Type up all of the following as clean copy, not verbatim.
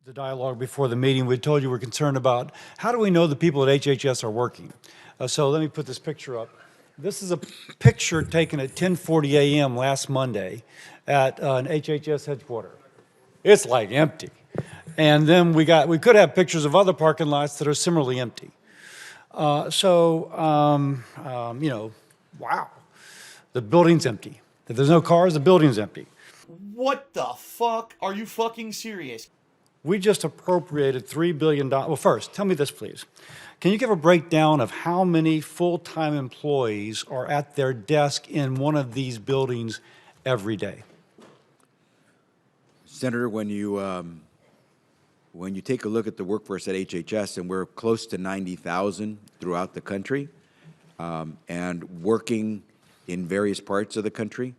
The dialogue before the meeting, we told you we're concerned about how do we know the people at HHS are working. So let me put this picture up. This is a picture taken at 10:40 a.m. last Monday at an HHS headquarters. It's like empty. And then we could have pictures of other parking lots that are similarly empty. Wow, the building's empty. If there's no cars, the building's empty. What the fuck? Are you fucking serious? We just appropriated $3 billion. Well, first, tell me this, please. Can you give a breakdown of how many full-time employees are at their desk in one of these buildings every day? Senator, when you take a look at the workforce at HHS, and we're close to 90,000 throughout the country, and working in various parts of the country,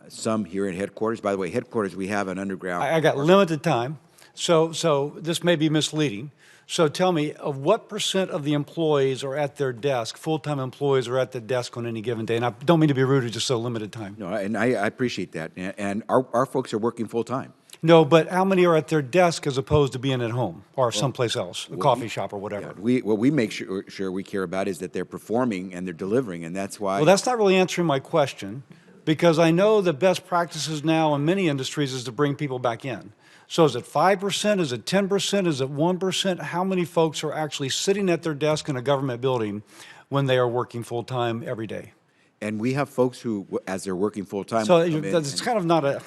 some here in headquarters. By the way, headquarters, we have an underground. I got limited time, so this may be misleading. So tell me, of what percent of the employees are at their desk, full-time employees are at the desk on any given day? And I don't mean to be rude, it's just so limited time. No, and I appreciate that. And our folks are working full-time. No, but how many are at their desk as opposed to being at home or someplace else, a coffee shop or whatever? Yeah, what we make sure we care about is that they're performing and they're delivering, and that's why. Well, that's not really answering my question, because I know the best practices now in many industries is to bring people back in. So is it 5%? Is it 10%? Is it 1%? How many folks are actually sitting at their desk in a government building when they are working full-time every day? And we have folks who, as they're working full-time. So it's kind of not a...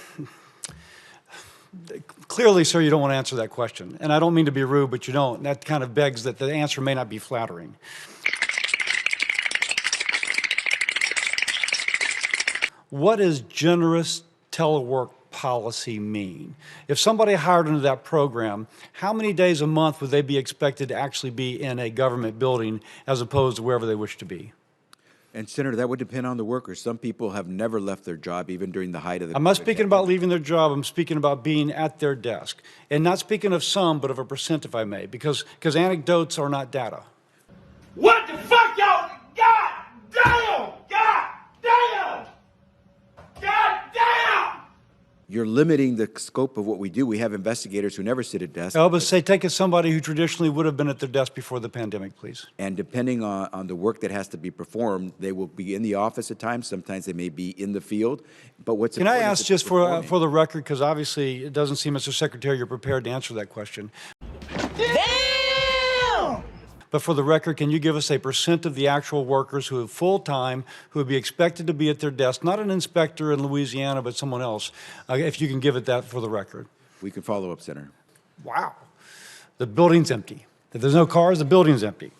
Clearly, sir, you don't want to answer that question. And I don't mean to be rude, but you don't. And that kind of begs that the answer may not be flattering. What does generous telework policy mean? If somebody hired into that program, how many days a month would they be expected to actually be in a government building as opposed to wherever they wish to be? And Senator, that would depend on the workers. Some people have never left their job, even during the height of the. I'm not speaking about leaving their job. I'm speaking about being at their desk. And not speaking of some, but of a percent, if I may, because anecdotes are not data. What the fuck, y'all? God damn! God damn! God damn! You're limiting the scope of what we do. We have investigators who never sit at desks. Oh, but say, take as somebody who traditionally would have been at their desk before the pandemic, please. And depending on the work that has to be performed, they will be in the office at times. Sometimes they may be in the field. But what's Can I important ask is just performing. for the record, because obviously it doesn't seem, Mr. Secretary, you're prepared to answer that question. Damn! But for the record, can you give us a percent of the actual workers who are full-time, who would be expected to be at their desk, not an inspector in Louisiana, but someone else, if you can give it that for the record? We can follow up, Senator. Wow. The building's empty. If there's no cars, the building's empty.